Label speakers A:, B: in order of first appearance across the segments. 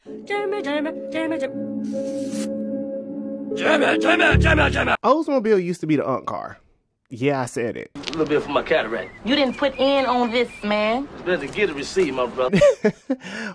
A: Jamie.
B: Oldsmobile used to be the unk car. Yeah, I said it.
A: A little bit for my cataract.
C: You didn't put in on this, man.
A: It's better to get a receipt, my brother.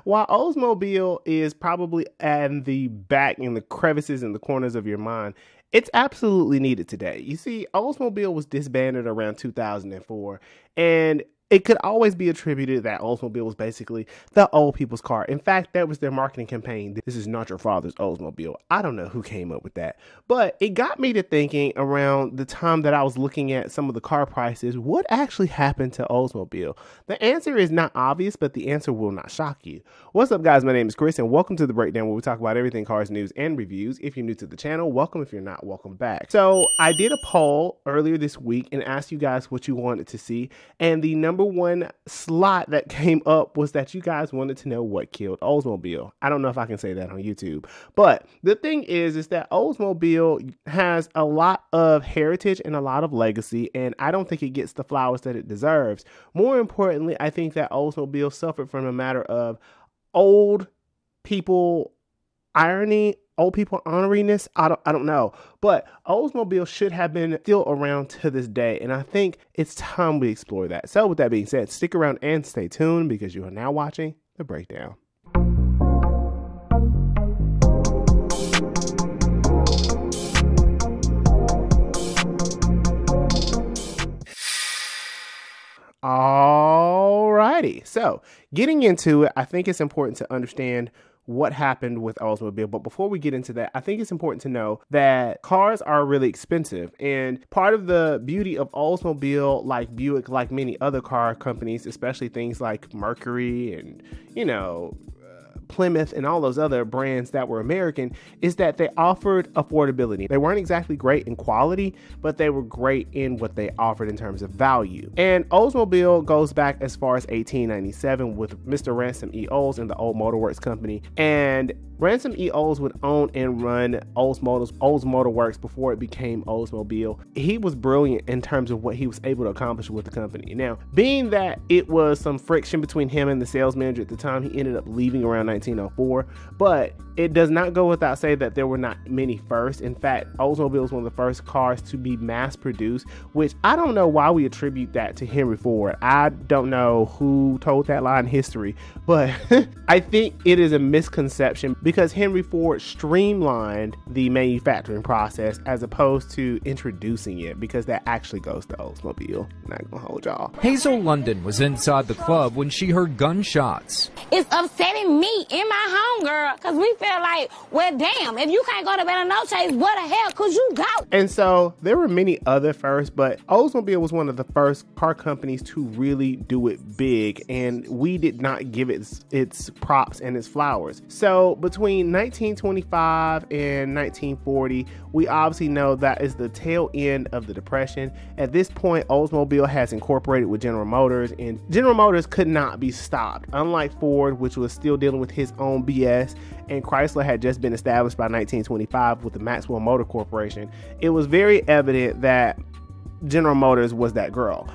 B: While Oldsmobile is probably in the back, in the crevices and the corners of your mind, it's absolutely needed today. You see, Oldsmobile was disbanded around 2004, and it could always be attributed that Oldsmobile was basically the old people's car. In fact, that was their marketing campaign. This is not your father's Oldsmobile. I don't know who came up with that, but it got me to thinking around the time that I was looking at some of the car prices, what actually happened to Oldsmobile? The answer is not obvious, but the answer will not shock you. What's up, guys? My name is Chris, and welcome to The Breakdown, where we talk about everything cars, news, and reviews. If you're new to the channel, welcome. If you're not, welcome back. So I did a poll earlier this week and asked you guys what you wanted to see, and the number one slot that came up was that you guys wanted to know what killed Oldsmobile. I don't know if I can say that on YouTube, but the thing is that Oldsmobile has a lot of heritage and a lot of legacy, and I don't think it gets the flowers that it deserves. More importantly, I think that Oldsmobile suffered from a matter of old people irony, old people honoriness. I don't know, but Oldsmobile should have been still around to this day, and I think it's time we explore that. So with that being said, stick around and stay tuned, because you are now watching The Breakdown. Alrighty, so getting into it, I think it's important to understand what happened with Oldsmobile. But before we get into that, I think it's important to know that cars are really expensive. And part of the beauty of Oldsmobile, like Buick, like many other car companies, especially things like Mercury and, Plymouth and all those other brands that were American, is that they offered affordability. They weren't exactly great in quality, but they were great in what they offered in terms of value. And Oldsmobile goes back as far as 1897 with Mr. Ransom E. Olds and the Old Motor Works Company. And Ransom E. Olds would own and run Olds Motor Works before it became Oldsmobile. He was brilliant in terms of what he was able to accomplish with the company. Now, being that it was some friction between him and the sales manager at the time, he ended up leaving around 1904, but it does not go without saying that there were not many firsts. In fact, Oldsmobile was one of the first cars to be mass produced, which I don't know why we attribute that to Henry Ford. I don't know who told that lie in history, but I think it is a misconception, because Henry Ford streamlined the manufacturing process as opposed to introducing it, because that actually goes to Oldsmobile. I'm not gonna hold y'all.
D: Hazel London was inside the club when she heard gunshots.
C: It's upsetting me in my home, girl, because we feel like, well, damn, if you can't go to bed no chase, what the hell could you go?
B: And so there were many other firsts, but Oldsmobile was one of the first car companies to really do it big, and we did not give it its props and its flowers. So between 1925 and 1940, we obviously know that is the tail end of the Depression. At this point, Oldsmobile has incorporated with General Motors, and General Motors could not be stopped. Unlike Ford, which was still dealing with his own BS, and Chrysler had just been established by 1925 with the Maxwell Motor Corporation, it was very evident that General Motors was that girl.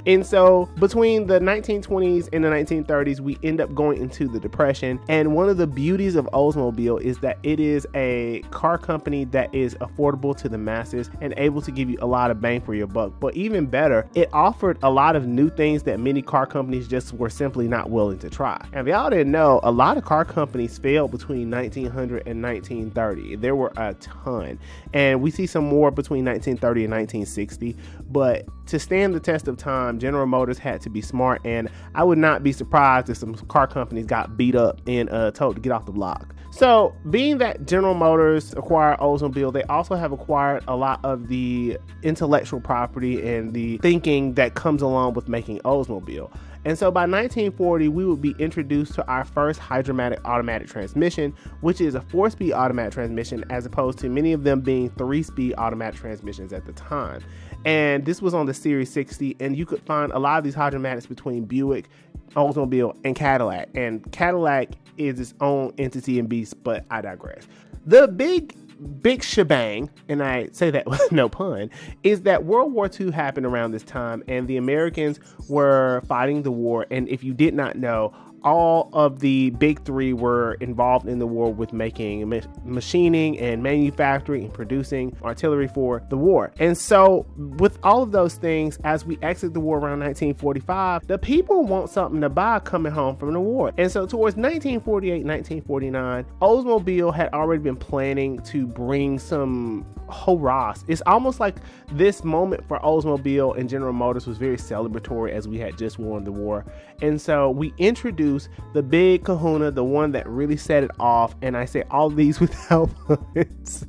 B: And so between the 1920s and the 1930s, we end up going into the Depression. And one of the beauties of Oldsmobile is that it is a car company that is affordable to the masses and able to give you a lot of bang for your buck. But even better, it offered a lot of new things that many car companies just were simply not willing to try. And if y'all didn't know, a lot of car companies failed between 1900 and 1930. There were a ton. And we see some more between 1930 and 1960. But to stand the test of time, General Motors had to be smart, and I would not be surprised if some car companies got beat up and told to get off the block. So being that General Motors acquired Oldsmobile, they also have acquired a lot of the intellectual property and the thinking that comes along with making Oldsmobile. And so by 1940, we would be introduced to our first hydromatic automatic transmission, which is a 4-speed automatic transmission, as opposed to many of them being 3-speed automatic transmissions at the time. And this was on the Series 60, and you could find a lot of these hydromatics between Buick, Oldsmobile, and Cadillac. And Cadillac is its own entity and beast, but I digress. The big shebang, and I say that with no pun, is that World War II happened around this time, and the Americans were fighting the war. And if you did not know, all of the big three were involved in the war with making machining and manufacturing and producing artillery for the war. And so with all of those things, as we exit the war around 1945, the people want something to buy coming home from the war. And so towards 1948, 1949, Oldsmobile had already been planning to bring some hurrahs. It's almost like this moment for Oldsmobile and General Motors was very celebratory as we had just won the war. And so we introduced the big kahuna, the one that really set it off, and I say all these without puns,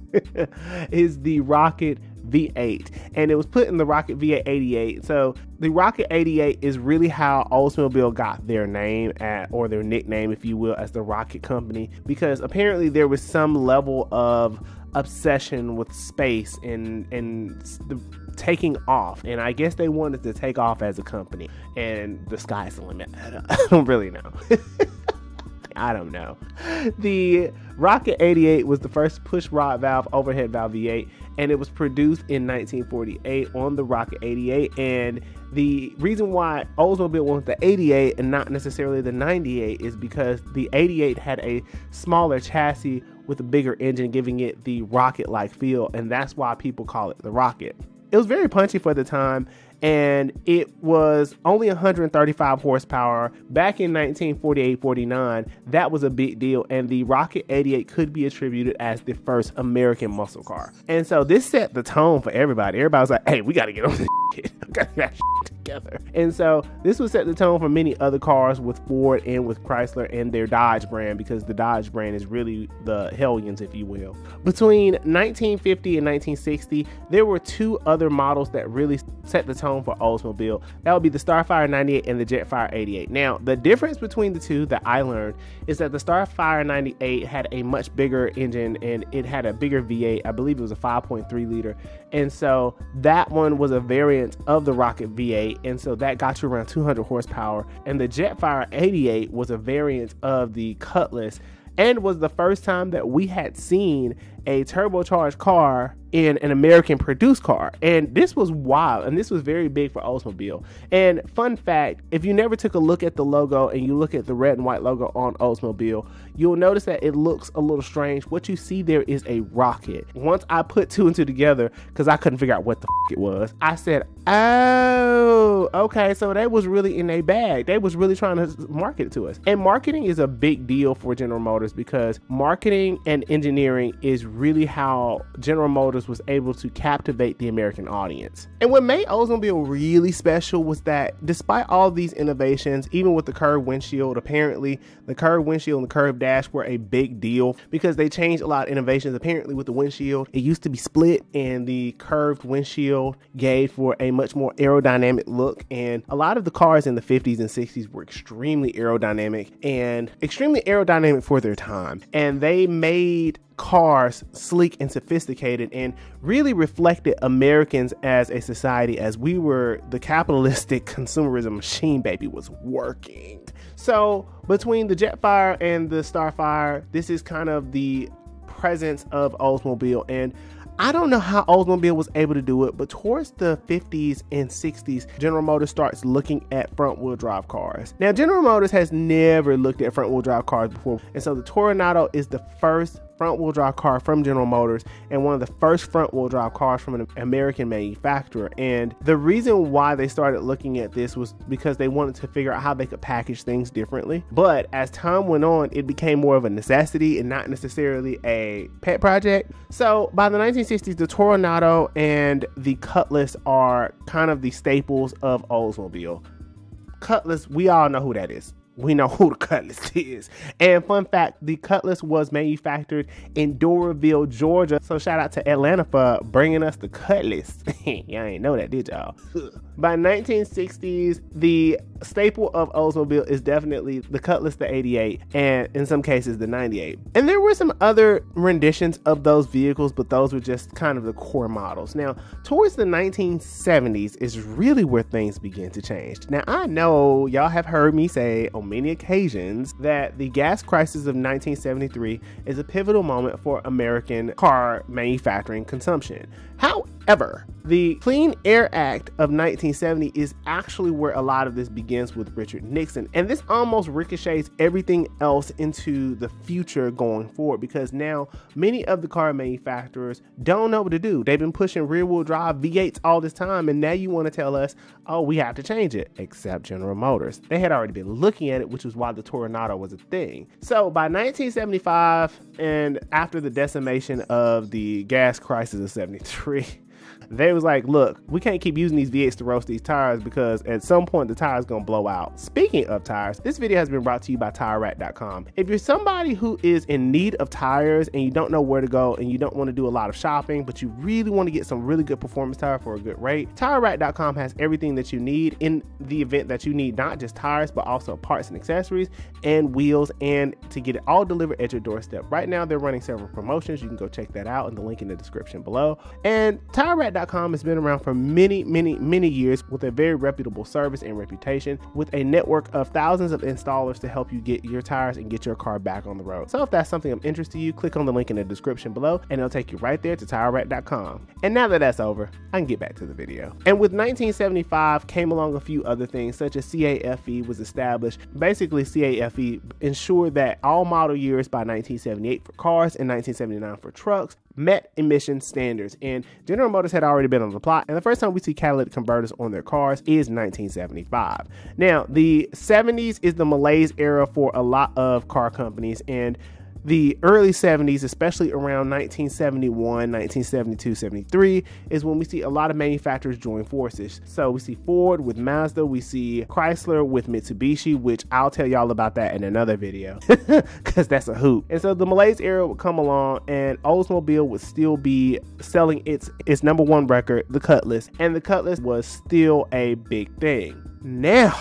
B: is the Rocket V8, and it was put in the Rocket V8 88. So the Rocket 88 is really how Oldsmobile got their name or their nickname, if you will, as the Rocket Company, because apparently there was some level of obsession with space and the taking off, and I guess they wanted to take off as a company, and the sky's the limit. I don't really know. I don't know. The Rocket 88 was the first push rod valve overhead valve V8, and it was produced in 1948 on the Rocket 88. And the reason why Oldsmobile wants the 88 and not necessarily the 98 is because the 88 had a smaller chassis with a bigger engine, giving it the rocket-like feel, and that's why people call it the Rocket. It was very punchy for the time, and it was only 135 horsepower. Back in 1948-49, that was a big deal, and the Rocket 88 could be attributed as the first American muscle car. And so this set the tone for everybody. Everybody was like, hey, we got to get on this shit. We got to get that shit together. And so this would set the tone for many other cars with Ford and with Chrysler and their Dodge brand, because the Dodge brand is really the hellions, if you will. Between 1950 and 1960, there were two other models that really set the tone for Oldsmobile. That would be the Starfire 98 and the Jetfire 88. Now, the difference between the two that I learned is that the Starfire 98 had a much bigger engine, and it had a bigger V8. I believe it was a 5.3 liter. And so that one was a variant of the Rocket V8, and so that got you around 200 horsepower. And the Jetfire 88 was a variant of the Cutlass, and was the first time that we had seen a turbocharged car in an American produced car. And this was wild, and this was very big for Oldsmobile. And fun fact, if you never took a look at the logo and you look at the red and white logo on Oldsmobile, you'll notice that it looks a little strange. What you see there is a rocket. Once I put two and two together, because I couldn't figure out what the it was, I said, oh, okay, so they was really in a bag. They was really trying to market it to us. And marketing is a big deal for General Motors, because marketing and engineering is really how General Motors was able to captivate the American audience. And what made Oldsmobile really special was that despite all these innovations, even with the curved windshield, apparently the curved windshield and the curved dash were a big deal, because they changed a lot of innovations. Apparently with the windshield, it used to be split, and the curved windshield gave for a much more aerodynamic look. And a lot of the cars in the 50s and 60s were extremely aerodynamic for their time. And they made cars sleek and sophisticated, and really reflected Americans as a society, as we were the capitalistic consumerism machine baby was working. So between the Jetfire and the Starfire, this is kind of the presence of Oldsmobile. And I don't know how Oldsmobile was able to do it, but towards the 50s and 60s, General Motors starts looking at front-wheel drive cars. Now, General Motors has never looked at front-wheel drive cars before, and so the Toronado is the first front-wheel drive car from General Motors, and one of the first front-wheel drive cars from an American manufacturer. And the reason why they started looking at this was because they wanted to figure out how they could package things differently. But as time went on, it became more of a necessity and not necessarily a pet project. So by the 1960s, the Toronado and the Cutlass are kind of the staples of Oldsmobile. Cutlass, we all know who that is. We know who the Cutlass is. And fun fact, the Cutlass was manufactured in Doraville, Georgia. So shout out to Atlanta for bringing us the Cutlass. Y'all ain't know that, did y'all? By 1960s, the staple of Oldsmobile is definitely the Cutlass, the 88, and in some cases the 98. And there were some other renditions of those vehicles, but those were just kind of the core models. Now, towards the 1970s is really where things begin to change. Now, I know y'all have heard me say on many occasions that the gas crisis of 1973 is a pivotal moment for American car manufacturing consumption. ever. The Clean Air Act of 1970 is actually where a lot of this begins with Richard Nixon. And this almost ricochets everything else into the future going forward, because now many of the car manufacturers don't know what to do. They've been pushing rear wheel drive V8s all this time. And now you want to tell us, oh, we have to change it, except General Motors. They had already been looking at it, which is why the Toronado was a thing. So by 1975, and after the decimation of the gas crisis of 73, they was like, look, we can't keep using these V8s to roast these tires because at some point the tire's gonna blow out. Speaking of tires, this video has been brought to you by TireRack.com. If you're somebody who is in need of tires and you don't know where to go and you don't want to do a lot of shopping, but you really want to get some really good performance tire for a good rate, TireRack.com has everything that you need in the event that you need not just tires, but also parts and accessories and wheels, and to get it all delivered at your doorstep. Right now, they're running several promotions. You can go check that out in the link in the description below. And TireRack.com has been around for many years with a very reputable service and reputation, with a network of thousands of installers to help you get your tires and get your car back on the road. So if that's something of interest to you, click on the link in the description below and it'll take you right there to TireRack.com. And now that that's over, I can get back to the video. And with 1975 came along a few other things, such as CAFE was established. Basically, CAFE ensured that all model years by 1978 for cars and 1979 for trucks met emission standards, and General Motors had already been on the plot, and the first time we see catalytic converters on their cars is 1975. Now, the 70s is the malaise era for a lot of car companies, and the early 70s, especially around 1971, 1972, 73, is when we see a lot of manufacturers join forces. So we see Ford with Mazda, we see Chrysler with Mitsubishi, which I'll tell y'all about that in another video because that's a hoot. And so the malaise era would come along and Oldsmobile would still be selling its #1 record, the Cutlass, and the Cutlass was still a big thing. Now,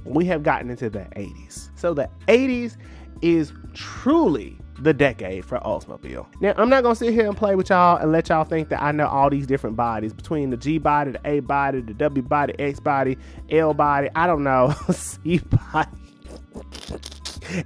B: we have gotten into the 80s. So the 80s is truly the decade for Oldsmobile. Now, I'm not gonna sit here and play with y'all and let y'all think that I know all these different bodies between the G body, the A body, the W body, X body, L body, I don't know, C body.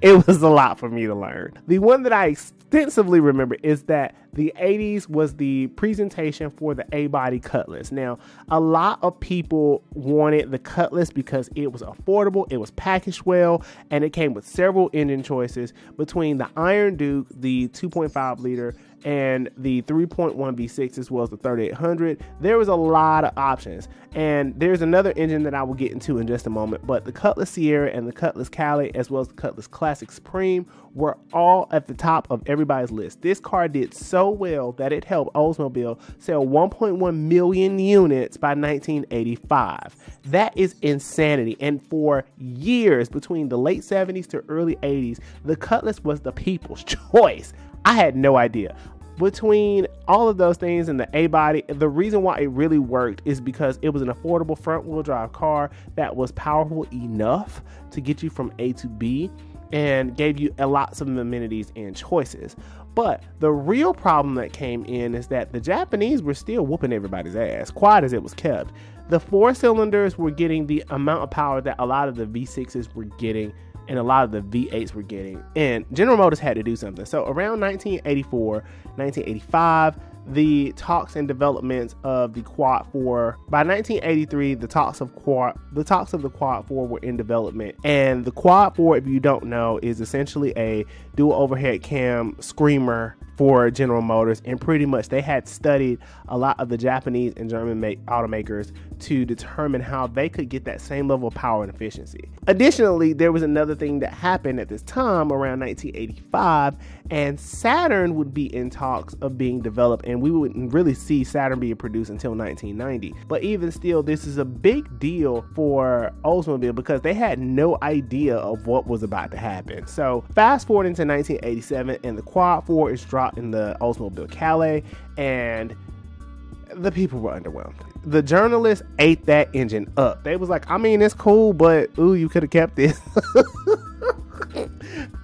B: It was a lot for me to learn. The one that I extensively remember is that the 80s was the presentation for the A-body Cutlass. Now, a lot of people wanted the Cutlass because it was affordable, it was packaged well, and it came with several engine choices between the Iron Duke, the 2.5 liter, and the 3.1 V6, as well as the 3800. There was a lot of options, and there's another engine that I will get into in just a moment, but the Cutlass Sierra and the Cutlass Cali, as well as the Cutlass Classic Supreme, were all at the top of everybody's list. This car did so well that it helped Oldsmobile sell 1.1 million units by 1985. That is insanity. And for years, between the late 70s to early 80s, the Cutlass was the people's choice. I had no idea. Between all of those things and the A-body, the reason why it really worked is because it was an affordable front-wheel drive car that was powerful enough to get you from A to B and gave you lots of amenities and choices. But the real problem that came in is that the Japanese were still whooping everybody's ass, quiet as it was kept. The 4 cylinders were getting the amount of power that a lot of the V6s were getting and a lot of the V8s were getting, and General Motors had to do something. So around 1984, 1985, the talks and developments of the Quad 4. By 1983, the talks of the Quad 4 were in development, and the Quad 4, if you don't know, is essentially a dual overhead cam screamer for General Motors, and pretty much they had studied a lot of the Japanese and German automakers to determine how they could get that same level of power and efficiency. Additionally, there was another thing that happened at this time around 1985, and Saturn would be in talks of being developed, and we wouldn't really see Saturn being produced until 1990. But even still, this is a big deal for Oldsmobile because they had no idea of what was about to happen. So fast forward into 1987, and the Quad 4 is dropped in the Oldsmobile Cali, and the people were underwhelmed. The journalists ate that engine up. They was like, I mean, it's cool, but ooh, you could have kept this.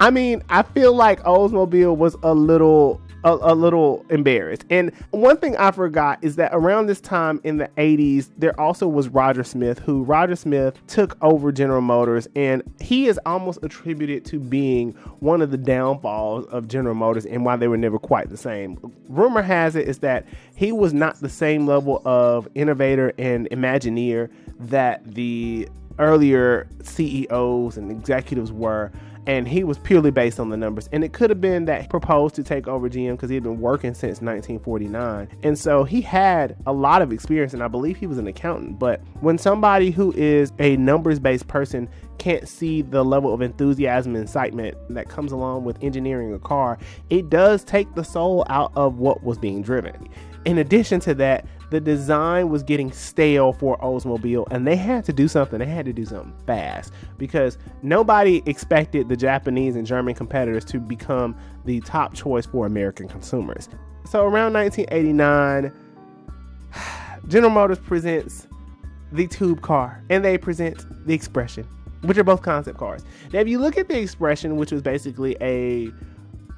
B: I mean, I feel like Oldsmobile was a little a little embarrassed. And one thing I forgot is that around this time in the 80s, there also was Roger Smith, who Roger Smith took over General Motors, and he is almost attributed to being one of the downfalls of General Motors and why they were never quite the same. Rumor has it is that he was not the same level of innovator and imagineer that the earlier CEOs and executives were, and he was purely based on the numbers. And it could have been that he proposed to take over GM because he had been working since 1949, and so he had a lot of experience, and I believe he was an accountant. But when somebody who is a numbers-based person can't see the level of enthusiasm and excitement that comes along with engineering a car, it does take the soul out of what was being driven. In addition to that, the design was getting stale for Oldsmobile, and they had to do something. They had to do something fast because nobody expected the Japanese and German competitors to become the top choice for American consumers. So around 1989, General Motors presents the Tube car, and they present the Expression, which are both concept cars. Now, if you look at the Expression, which was basically a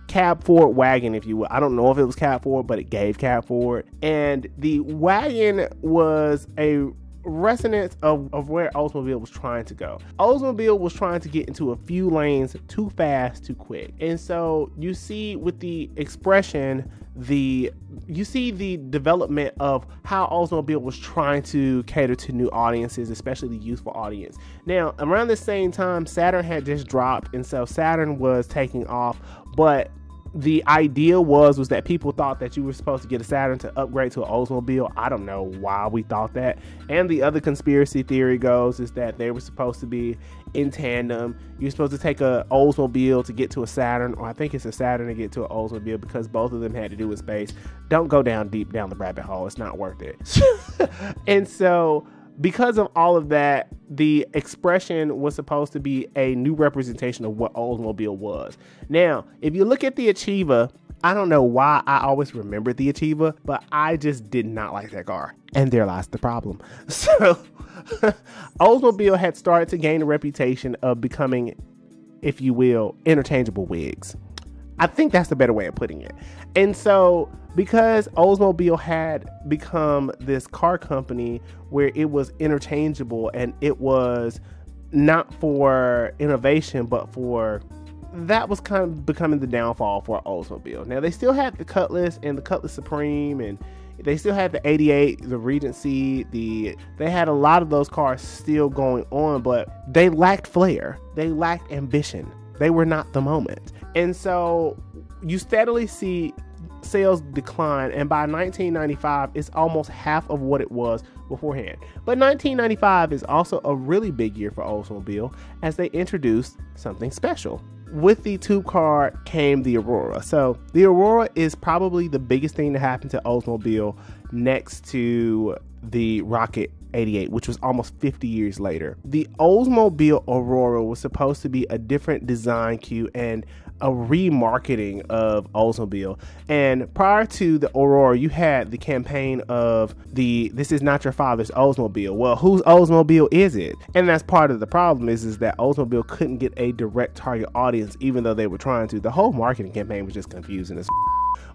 B: cab forward wagon, if you will. I don't know if it was cab forward, but it gave cab forward. And the wagon was a resonance of where Oldsmobile was trying to go. Oldsmobile was trying to get into a few lanes too fast, too quick. And so you see with the Expression, you see the development of how Oldsmobile was trying to cater to new audiences, especially the youthful audience. Now, around the same time, Saturn had just dropped, and so Saturn was taking off, but the idea was that people thought that you were supposed to get a Saturn to upgrade to an Oldsmobile. I don't know why we thought that. And the other conspiracy theory goes is that they were supposed to be in tandem. You're supposed to take a Oldsmobile to get to a Saturn, or I think it's a Saturn to get to an Oldsmobile, because both of them had to do with space. Don't go down deep down the rabbit hole. It's not worth it. And so because of all of that, the Expression was supposed to be a new representation of what Oldsmobile was. Now, if you look at the Achiever, I don't know why I always remembered the Achiever, but I just did not like that car. And there lies the problem. So, Oldsmobile had started to gain a reputation of becoming, if you will, interchangeable wigs. I think that's the better way of putting it. And so, because Oldsmobile had become this car company where it was interchangeable and it was not for innovation, but that was kind of becoming the downfall for Oldsmobile. Now, they still had the Cutlass and the Cutlass Supreme, and they still had the 88, the Regency, they had a lot of those cars still going on, but they lacked flair. They lacked ambition. They were not the moment. And so you steadily see sales decline, and by 1995 it's almost half of what it was beforehand. But 1995 is also a really big year for Oldsmobile as they introduced something special. With the tube car came the Aurora. So the Aurora is probably the biggest thing to happen to Oldsmobile next to the Rocket 88, which was almost 50 years later. The Oldsmobile Aurora was supposed to be a different design cue and a remarketing of Oldsmobile. And prior to the Aurora, you had the campaign of this is not your father's Oldsmobile. Well, whose Oldsmobile is it? And that's part of the problem is that Oldsmobile couldn't get a direct target audience, even though they were trying to. The whole marketing campaign was just confusing as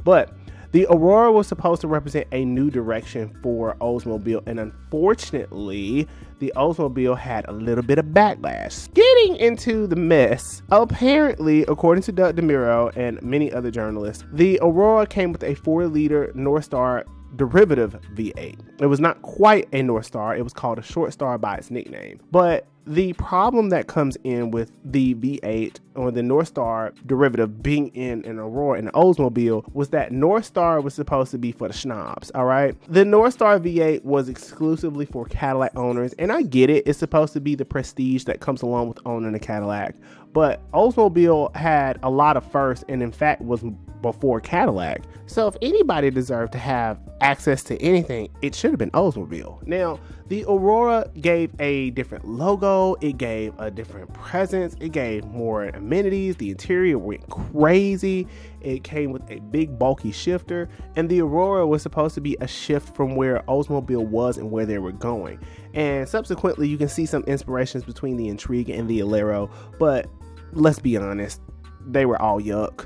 B: but the Aurora was supposed to represent a new direction for Oldsmobile, and unfortunately, the Oldsmobile had a little bit of backlash. Getting into the mess, apparently, according to Doug DeMuro and many other journalists, the Aurora came with a 4-liter North Star derivative V8. It was not quite a North Star, it was called a Short Star by its nickname. But the problem that comes in with the V8 or the North Star derivative being in an Aurora and an Oldsmobile was that North Star was supposed to be for the schnobs, all right? The North Star V8 was exclusively for Cadillac owners, and I get it, it's supposed to be the prestige that comes along with owning a Cadillac, but Oldsmobile had a lot of firsts and in fact was before Cadillac. So if anybody deserved to have access to anything, it should have been Oldsmobile. Now, the Aurora gave a different logo, it gave a different presence, it gave more amenities, the interior went crazy, it came with a big bulky shifter, and the Aurora was supposed to be a shift from where Oldsmobile was and where they were going. And subsequently, you can see some inspirations between the Intrigue and the Alero, but let's be honest, they were all yuck.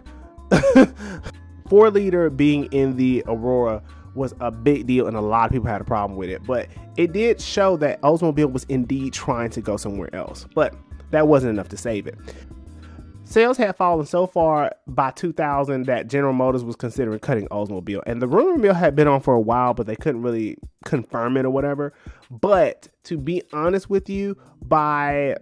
B: 4-liter being in the Aurora was a big deal, and a lot of people had a problem with it, but it did show that Oldsmobile was indeed trying to go somewhere else, but that wasn't enough to save it. Sales had fallen so far by 2000 that General Motors was considering cutting Oldsmobile, and the rumor mill had been on for a while, but they couldn't really confirm it or whatever. But to be honest with you, by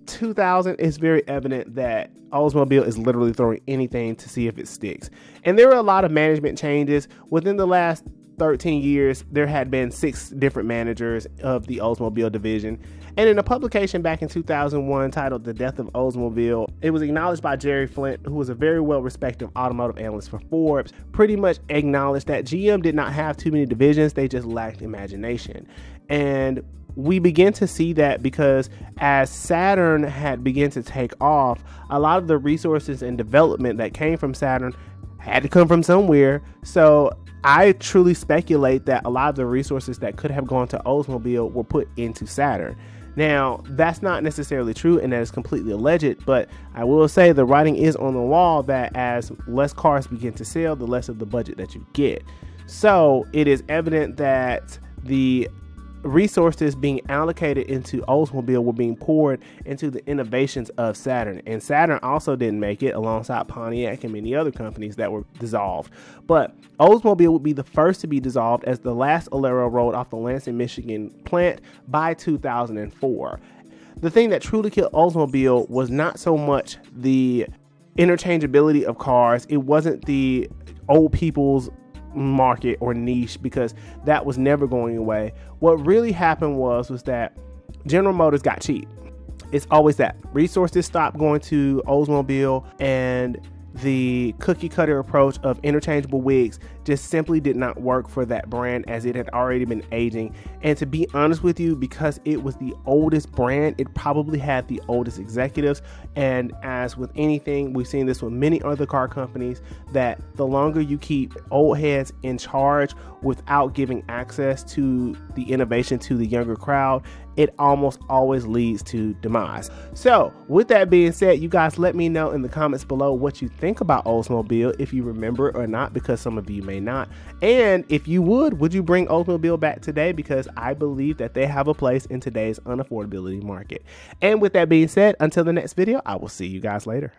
B: 2000, it's very evident that Oldsmobile is literally throwing anything to see if it sticks. And there were a lot of management changes within the last 13 years. There had been 6 different managers of the Oldsmobile division. And in a publication back in 2001 titled The Death of Oldsmobile, it was acknowledged by Jerry Flint, who was a very well-respected automotive analyst for Forbes, pretty much acknowledged that GM did not have too many divisions, they just lacked imagination. And we begin to see that because as Saturn had begun to take off, a lot of the resources and development that came from Saturn had to come from somewhere. So I truly speculate that a lot of the resources that could have gone to Oldsmobile were put into Saturn. Now, that's not necessarily true, and that is completely alleged, but I will say the writing is on the wall that as less cars begin to sell, the less of the budget that you get. So it is evident that the resources being allocated into Oldsmobile were being poured into the innovations of Saturn, and Saturn also didn't make it alongside Pontiac and many other companies that were dissolved. But Oldsmobile would be the first to be dissolved, as the last Alero rolled off the Lansing, Michigan plant by 2004. The thing that truly killed Oldsmobile was not so much the interchangeability of cars. It wasn't the old people's market or niche, because that was never going away. What really happened was that General Motors got cheap. It's always that. Resources stopped going to Oldsmobile, and the cookie cutter approach of interchangeable wigs just simply did not work for that brand, as it had already been aging. And to be honest with you, because it was the oldest brand, it probably had the oldest executives. And as with anything, we've seen this with many other car companies, that the longer you keep old heads in charge without giving access to the innovation to the younger crowd, it almost always leads to demise. So with that being said, you guys let me know in the comments below what you think about Oldsmobile, if you remember it or not, because some of you may not. And if you would you bring Oldsmobile back today? Because I believe that they have a place in today's unaffordability market. And with that being said, until the next video, I will see you guys later.